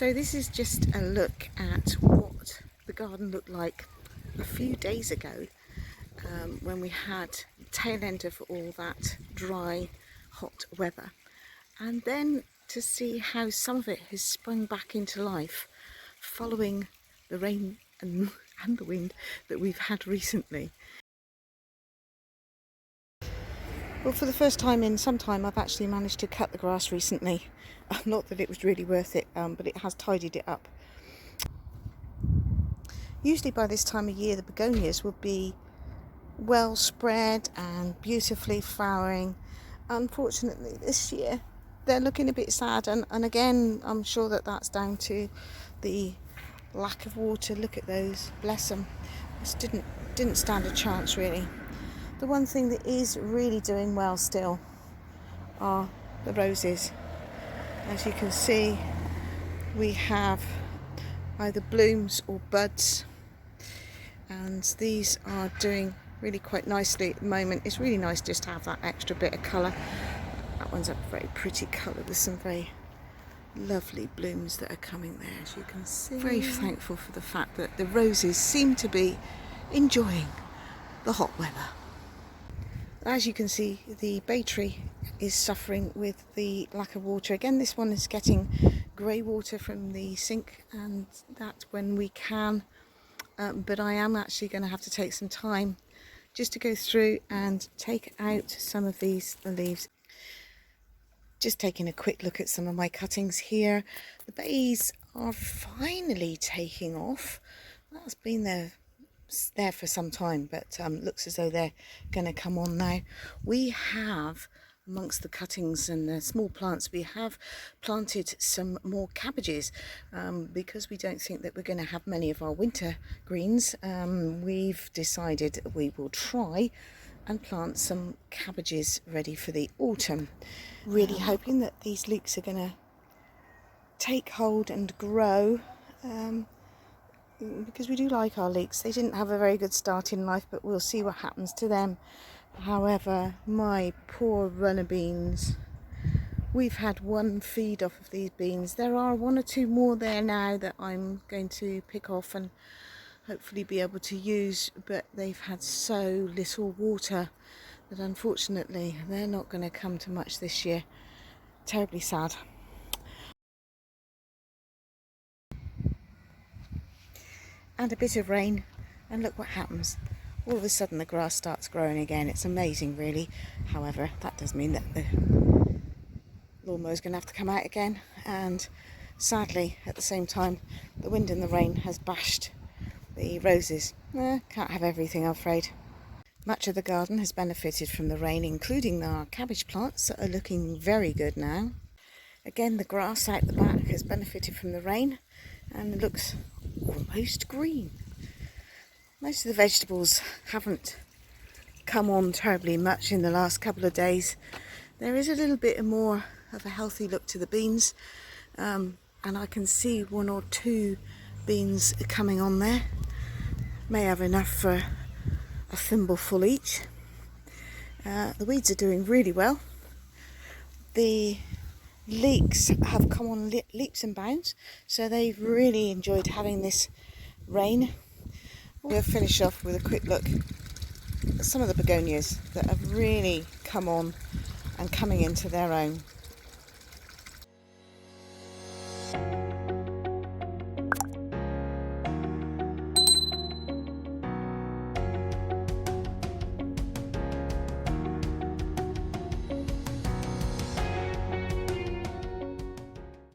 So this is just a look at what the garden looked like a few days ago when we had the tail end of all that dry, hot weather, and then to see how some of it has sprung back into life following the rain and the wind that we've had recently. Well, for the first time in some time, I've actually managed to cut the grass recently. Not that it was really worth it, but it has tidied it up. Usually by this time of year, the begonias would be well spread and beautifully flowering. Unfortunately, this year they're looking a bit sad, and again, I'm sure that that's down to the lack of water. Look at those, bless them. Just didn't stand a chance really. The one thing that is really doing well still are the roses. As you can see, we have either blooms or buds, and these are doing really quite nicely at the moment. It's really nice just to have that extra bit of colour. That one's a very pretty colour. There's some very lovely blooms that are coming there, as you can see. Very thankful for the fact that the roses seem to be enjoying the hot weather. As you can see, the bay tree is suffering with the lack of water. Again, this one is getting grey water from the sink, and that when we can. But I am actually going to have to take some time just to go through and take out some of these leaves. Just taking a quick look at some of my cuttings here. The bays are finally taking off. That's been there for some time, but looks as though they're going to come on now. We have, amongst the cuttings and the small plants, we have planted some more cabbages because we don't think that we're going to have many of our winter greens. We've decided that we will try and plant some cabbages ready for the autumn. Really hoping that these leeks are going to take hold and grow, because we do like our leeks. They didn't have a very good start in life, but we'll see what happens to them. However, my poor runner beans, we've had one feed off of these beans. There are one or two more there now that I'm going to pick off and hopefully be able to use, but they've had so little water that unfortunately they're not going to come to much this year. Terribly sad. And a bit of rain, and look what happens. All of a sudden the grass starts growing again. It's amazing really. However, that does mean that the lawnmower's going to have to come out again, and sadly at the same time the wind and the rain has bashed the roses. Can't have everything, I'm afraid. Much of the garden has benefited from the rain, including our cabbage plants that are looking very good now. Again, the grass out the back has benefited from the rain and looks almost green. Most of the vegetables haven't come on terribly much in the last couple of days. There is a little bit more of a healthy look to the beans, and I can see one or two beans coming on there. May have enough for a thimbleful each. The weeds are doing really well. The leeks have come on leaps and bounds, so they've really enjoyed having this rain. We'll finish off with a quick look at some of the begonias that have really come on and coming into their own.